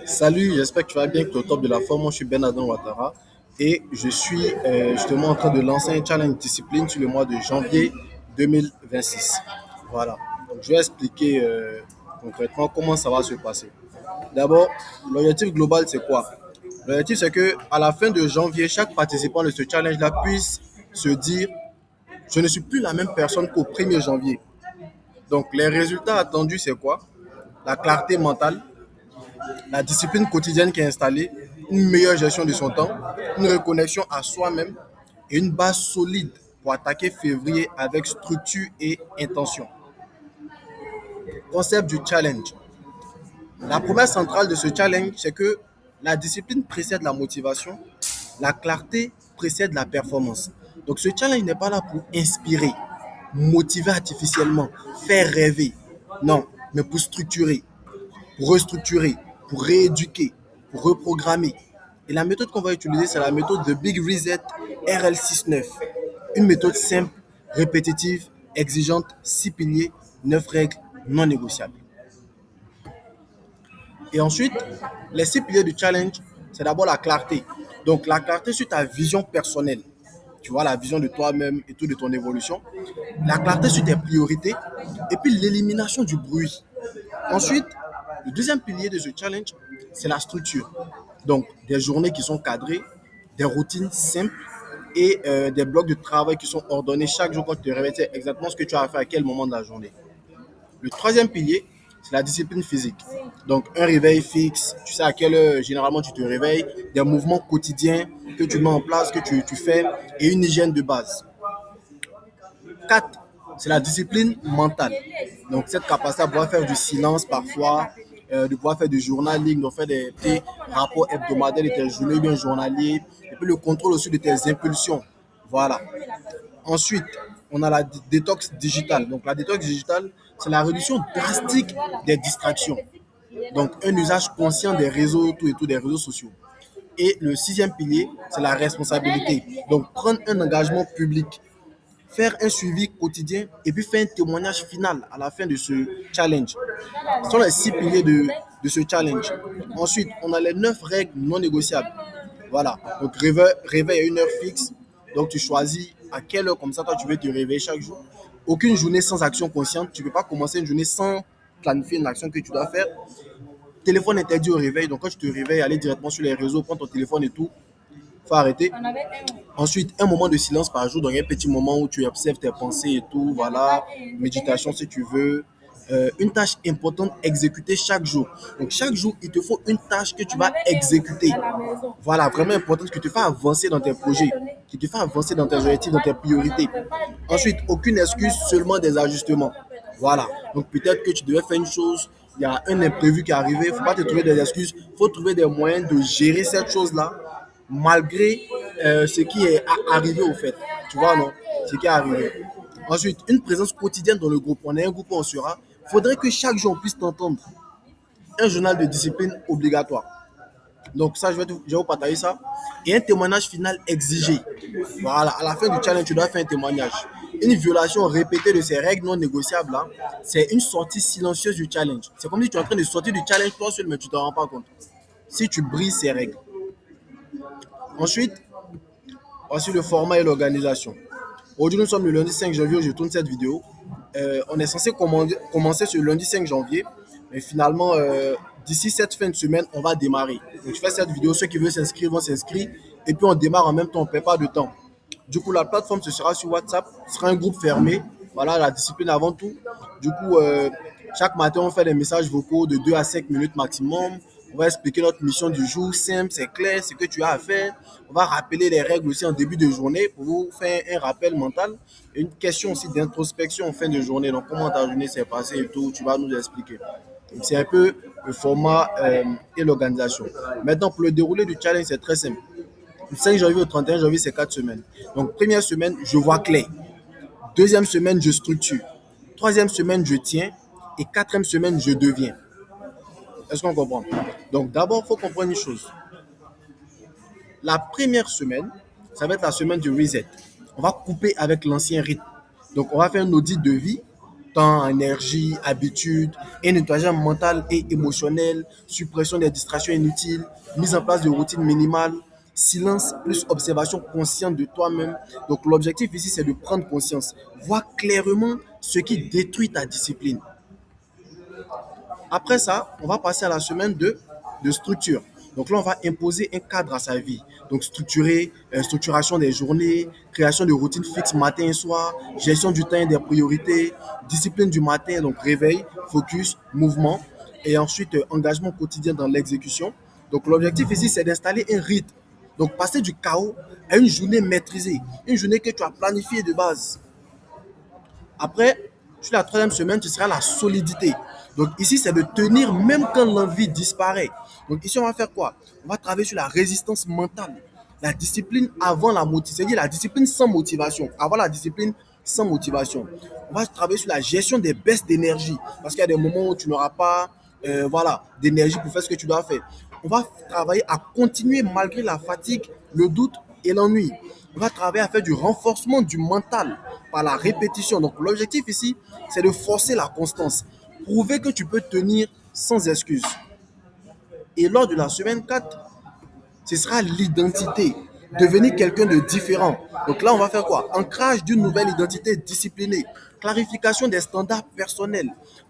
Salut, j'espère que tu vas bien, que tu es au top de la forme. Moi, je suis Ben Adam Ouattara et je suis justement en train de lancer un challenge discipline sur le mois de janvier 2026. Voilà, donc je vais expliquer concrètement comment ça va se passer. D'abord, l'objectif global, c'est quoi? L'objectif, c'est que à la fin de janvier, chaque participant de ce challenge-là puisse se dire, je ne suis plus la même personne qu'au 1er janvier. Donc, les résultats attendus, c'est quoi? La clarté mentale, la discipline quotidienne qui est installée, une meilleure gestion de son temps, une reconnexion à soi-même et une base solide pour attaquer février avec structure et intention. Concept du challenge. La promesse centrale de ce challenge, c'est que la discipline précède la motivation, la clarté précède la performance. Donc ce challenge n'est pas là pour inspirer, motiver artificiellement, faire rêver. Non, mais pour structurer, pour restructurer, pour rééduquer, pour reprogrammer. Et la méthode qu'on va utiliser, c'est la méthode de Big Reset RL69. Une méthode simple, répétitive, exigeante, 6 piliers, 9 règles non négociables. Et ensuite, les 6 piliers du challenge, c'est d'abord la clarté. Donc la clarté sur ta vision personnelle. Tu vois, la vision de toi-même et tout de ton évolution. La clarté sur tes priorités. Et puis l'élimination du bruit. Ensuite, le deuxième pilier de ce challenge, c'est la structure. Donc, des journées qui sont cadrées, des routines simples et des blocs de travail qui sont ordonnés chaque jour quand tu te réveilles, tu sais exactement ce que tu as à faire à quel moment de la journée. Le troisième pilier, c'est la discipline physique. Donc, un réveil fixe, tu sais à quelle heure généralement tu te réveilles, des mouvements quotidiens que tu mets en place, que tu fais, et une hygiène de base. 4, c'est la discipline mentale. Donc, cette capacité à pouvoir faire du silence parfois, de pouvoir faire du journaling, de faire des petits rapports hebdomadaires de tes journées bien journaliers, et puis le contrôle aussi de tes impulsions. Voilà. Ensuite, on a la détox digitale. Donc, la détox digitale, c'est la réduction drastique des distractions. Donc, un usage conscient des réseaux, tout et tout, des réseaux sociaux. Et le sixième pilier, c'est la responsabilité. Donc, prendre un engagement public, faire un suivi quotidien et puis faire un témoignage final à la fin de ce challenge. Ce sont les 6 piliers de ce challenge. Ensuite, on a les 9 règles non négociables. Voilà. Donc, réveil à une heure fixe. Donc, tu choisis à quelle heure comme ça, toi, tu veux te réveiller chaque jour. Aucune journée sans action consciente. Tu ne peux pas commencer une journée sans planifier une action que tu dois faire. Téléphone interdit au réveil. Donc, quand tu te réveilles, aller directement sur les réseaux, prendre ton téléphone et tout. Faut arrêter. Ensuite, un moment de silence par jour, donc un petit moment où tu observes tes pensées et tout, voilà, méditation si tu veux. Une tâche importante exécutée chaque jour. Donc chaque jour, il te faut une tâche que tu vas exécuter. Voilà, vraiment importante, que tu fais avancer dans tes projets, qui te fait avancer dans tes objectifs, dans tes priorités. Ensuite, aucune excuse, seulement des ajustements. Voilà, donc peut-être que tu devais faire une chose, il y a un imprévu qui est arrivé, il ne faut pas te trouver des excuses, il faut trouver des moyens de gérer cette chose-là malgré ce qui est arrivé au fait. Tu vois, non? Ce qui est arrivé. Ensuite, une présence quotidienne dans le groupe. On est un groupe où on sera. Il faudrait que chaque jour on puisse t'entendre. Un journal de discipline obligatoire. Donc ça, je vais vous partager ça. Et un témoignage final exigé. Voilà, à la fin du challenge, tu dois faire un témoignage. Une violation répétée de ces règles non négociables, là, c'est une sortie silencieuse du challenge. C'est comme si tu es en train de sortir du challenge toi seul, mais tu ne t'en rends pas compte. Si tu brises ces règles. Ensuite, voici le format et l'organisation. Aujourd'hui, nous sommes le lundi 5 janvier où je tourne cette vidéo. On est censé commencer ce lundi 5 janvier, mais finalement, d'ici cette fin de semaine, on va démarrer. Donc, je fais cette vidéo, ceux qui veulent s'inscrire vont s'inscrire, et puis on démarre en même temps, on ne perd pas de temps. Du coup, la plateforme, ce sera sur WhatsApp, ce sera un groupe fermé. Voilà, la discipline avant tout. Du coup, chaque matin, on fait des messages vocaux de 2 à 5 minutes maximum. On va expliquer notre mission du jour, simple, c'est clair, ce que tu as à faire. On va rappeler les règles aussi en début de journée pour vous faire un rappel mental. Et une question aussi d'introspection en fin de journée. Donc, comment ta journée s'est passée et tout, tu vas nous expliquer. C'est un peu le format et l'organisation. Maintenant, pour le déroulé du challenge, c'est très simple. Du 5 janvier au 31 janvier, c'est 4 semaines. Donc, première semaine, je vois clair. Deuxième semaine, je structure. Troisième semaine, je tiens. Et quatrième semaine, je deviens. Est-ce qu'on comprend? Donc, d'abord, il faut comprendre une chose. La première semaine, ça va être la semaine du reset. On va couper avec l'ancien rythme. Donc, on va faire un audit de vie. temps, énergie, habitude, et nettoyage mental et émotionnel, suppression des distractions inutiles, mise en place de routines minimales, silence plus observation consciente de toi-même. Donc l'objectif ici, c'est de prendre conscience, voir clairement ce qui détruit ta discipline. Après ça, on va passer à la semaine de structure. Donc là, on va imposer un cadre à sa vie. Donc structuration des journées, création de routines fixes matin et soir, gestion du temps et des priorités, discipline du matin, donc réveil, focus, mouvement, et ensuite engagement quotidien dans l'exécution. Donc l'objectif ici, c'est d'installer un rythme. Donc passer du chaos à une journée maîtrisée, une journée que tu as planifiée de base. Après, sur la troisième semaine, tu seras la solidité. Donc ici, c'est de tenir même quand l'envie disparaît. Donc ici, on va faire quoi? On va travailler sur la résistance mentale. La discipline avant la motivation. C'est-à-dire la discipline sans motivation. Avant la discipline sans motivation. On va travailler sur la gestion des baisses d'énergie. Parce qu'il y a des moments où tu n'auras pas d'énergie pour faire ce que tu dois faire. On va travailler à continuer malgré la fatigue, le doute et l'ennui. On va travailler à faire du renforcement du mental par la répétition. Donc l'objectif ici, c'est de forcer la constance. Prouver que tu peux tenir sans excuse. Et lors de la semaine 4, ce sera l'identité. Devenir quelqu'un de différent. Donc là, on va faire quoi? Ancrage d'une nouvelle identité disciplinée. Clarification des standards personnels.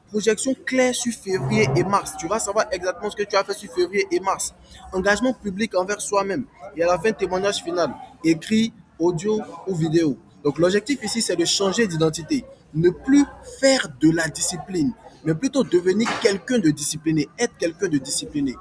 Projection claire sur février et mars. Tu vas savoir exactement ce que tu as fait sur février et mars. Engagement public envers soi-même. Et à la fin, témoignage final. Écrit, audio ou vidéo. Donc l'objectif ici, c'est de changer d'identité. Ne plus faire de la discipline, mais plutôt devenir quelqu'un de discipliné. Être quelqu'un de discipliné.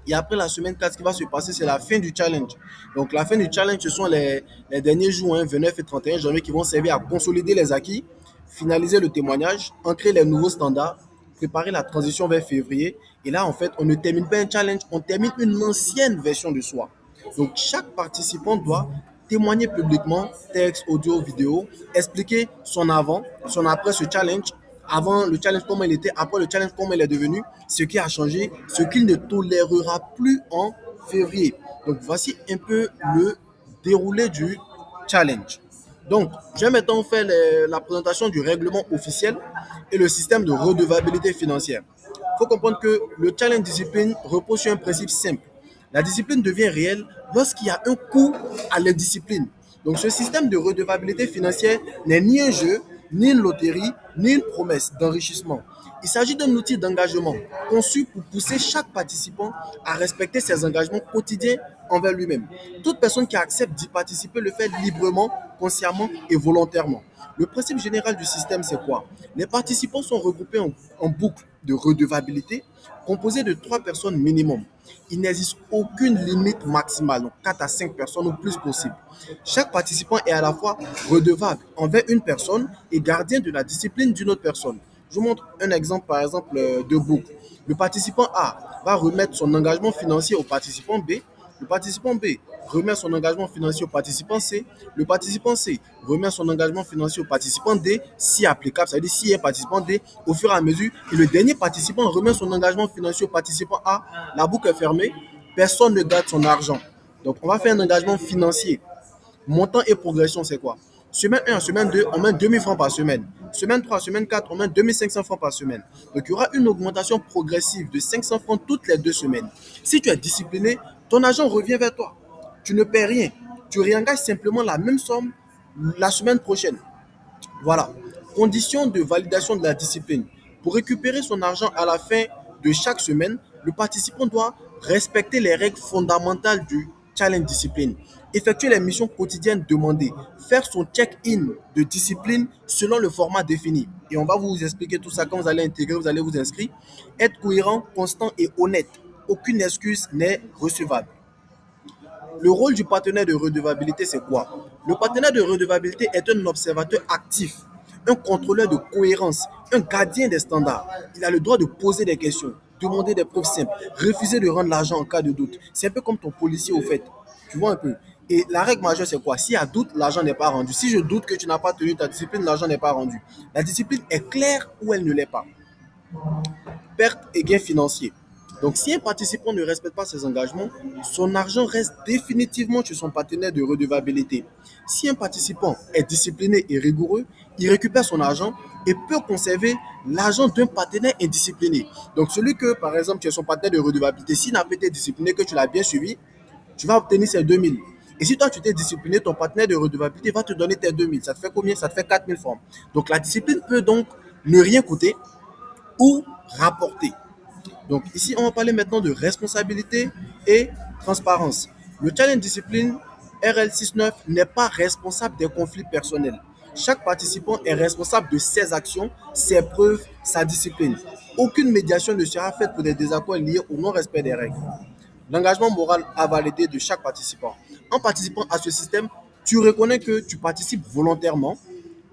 Et après la semaine 4, ce qui va se passer, c'est la fin du challenge. Donc, la fin du challenge, ce sont les derniers jours, 29 et 31 janvier, qui vont servir à consolider les acquis, finaliser le témoignage, ancrer les nouveaux standards, préparer la transition vers février. Et là, en fait, on ne termine pas un challenge, on termine une ancienne version de soi. Donc, chaque participant doit témoigner publiquement, texte, audio, vidéo, expliquer son avant, son après ce challenge, avant le challenge comment il était, après le challenge comment il est devenu, ce qui a changé, ce qu'il ne tolérera plus en février. Donc voici un peu le déroulé du challenge. Donc, je vais maintenant faire la présentation du règlement officiel et le système de redevabilité financière. Il faut comprendre que le challenge discipline repose sur un principe simple. La discipline devient réelle lorsqu'il y a un coût à l'indiscipline. Donc, ce système de redevabilité financière n'est ni un jeu, ni une loterie, ni une promesse d'enrichissement. Il s'agit d'un outil d'engagement conçu pour pousser chaque participant à respecter ses engagements quotidiens envers lui-même. Toute personne qui accepte d'y participer le fait librement, consciemment et volontairement. Le principe général du système, c'est quoi? Les participants sont regroupés en boucle de redevabilité composée de 3 personnes minimum. Il n'existe aucune limite maximale, donc 4 à 5 personnes au plus possible. Chaque participant est à la fois redevable envers une personne et gardien de la discipline d'une autre personne. Je vous montre un exemple, par exemple, de boucle. Le participant A va remettre son engagement financier au participant B. Le participant B remet son engagement financier au participant C. Le participant C remet son engagement financier au participant D, si applicable, c'est-à-dire s'il est participant D, au fur et à mesure. Et le dernier participant remet son engagement financier au participant A. La boucle est fermée. Personne ne garde son argent. Donc, on va faire un engagement financier. Montant et progression, c'est quoi? Semaine 1 à semaine 2, on met 2000 francs par semaine. Semaine 3 à semaine 4, on met 2500 francs par semaine. Donc, il y aura une augmentation progressive de 500 francs toutes les 2 semaines. Si tu es discipliné, ton argent revient vers toi. Tu ne paies rien. Tu réengages simplement la même somme la semaine prochaine. Voilà. Condition de validation de la discipline. Pour récupérer son argent à la fin de chaque semaine, le participant doit respecter les règles fondamentales du challenge discipline, effectuer les missions quotidiennes demandées, faire son check-in de discipline selon le format défini. Et on va vous expliquer tout ça quand vous allez intégrer, vous allez vous inscrire. Être cohérent, constant et honnête. Aucune excuse n'est recevable. Le rôle du partenaire de redevabilité, c'est quoi? Le partenaire de redevabilité est un observateur actif, un contrôleur de cohérence, un gardien des standards. Il a le droit de poser des questions, demander des preuves simples, refuser de rendre l'argent en cas de doute. C'est un peu comme ton policier au fait. Tu vois un peu. Et la règle majeure, c'est quoi? S'il y a doute, l'argent n'est pas rendu. Si je doute que tu n'as pas tenu ta discipline, l'argent n'est pas rendu. La discipline est claire ou elle ne l'est pas. Perte et gain financier. Donc, si un participant ne respecte pas ses engagements, son argent reste définitivement chez son partenaire de redevabilité. Si un participant est discipliné et rigoureux, il récupère son argent et peut conserver l'argent d'un partenaire indiscipliné. Donc, celui que, par exemple, tu es son partenaire de redevabilité, s'il n'a pas été discipliné, que tu l'as bien suivi, tu vas obtenir ces 2000. Et si toi, tu t'es discipliné, ton partenaire de redevabilité va te donner tes 2000. Ça te fait combien? Ça te fait 4000 francs. Donc, la discipline peut donc ne rien coûter ou rapporter. Donc ici, on va parler maintenant de responsabilité et transparence. Le challenge discipline RL69 n'est pas responsable des conflits personnels. Chaque participant est responsable de ses actions, ses preuves, sa discipline. Aucune médiation ne sera faite pour des désaccords liés au non-respect des règles. L'engagement moral à valider de chaque participant. En participant à ce système, tu reconnais que tu participes volontairement,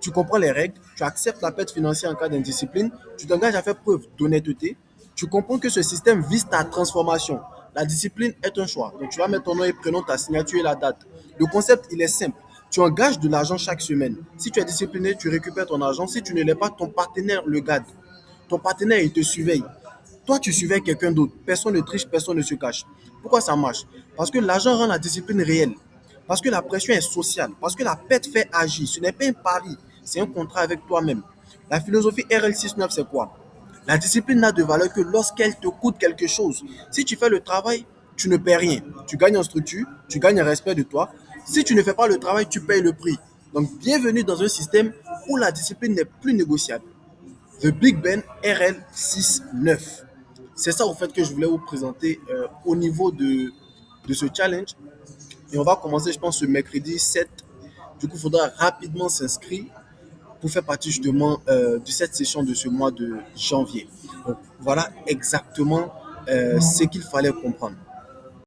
tu comprends les règles, tu acceptes la perte financière en cas d'indiscipline, tu t'engages à faire preuve d'honnêteté, tu comprends que ce système vise ta transformation. La discipline est un choix. Donc tu vas mettre ton nom et prénom, ta signature et la date. Le concept, il est simple. Tu engages de l'argent chaque semaine. Si tu es discipliné, tu récupères ton argent. Si tu ne l'es pas, ton partenaire le garde. Ton partenaire, il te surveille. Toi, tu surveilles quelqu'un d'autre. Personne ne triche, personne ne se cache. Pourquoi ça marche? Parce que l'argent rend la discipline réelle. Parce que la pression est sociale. Parce que la perte fait agir. Ce n'est pas un pari, c'est un contrat avec toi-même. La philosophie RL69, c'est quoi? La discipline n'a de valeur que lorsqu'elle te coûte quelque chose. Si tu fais le travail, tu ne paies rien. Tu gagnes en structure, tu gagnes en respect de toi. Si tu ne fais pas le travail, tu payes le prix. Donc, bienvenue dans un système où la discipline n'est plus négociable. The Big Ben RL69. C'est ça au fait que je voulais vous présenter au niveau de ce challenge. Et on va commencer, je pense, ce mercredi 7. Du coup, il faudra rapidement s'inscrire pour faire partie justement de cette session de ce mois de janvier. Donc, voilà exactement ce qu'il fallait comprendre.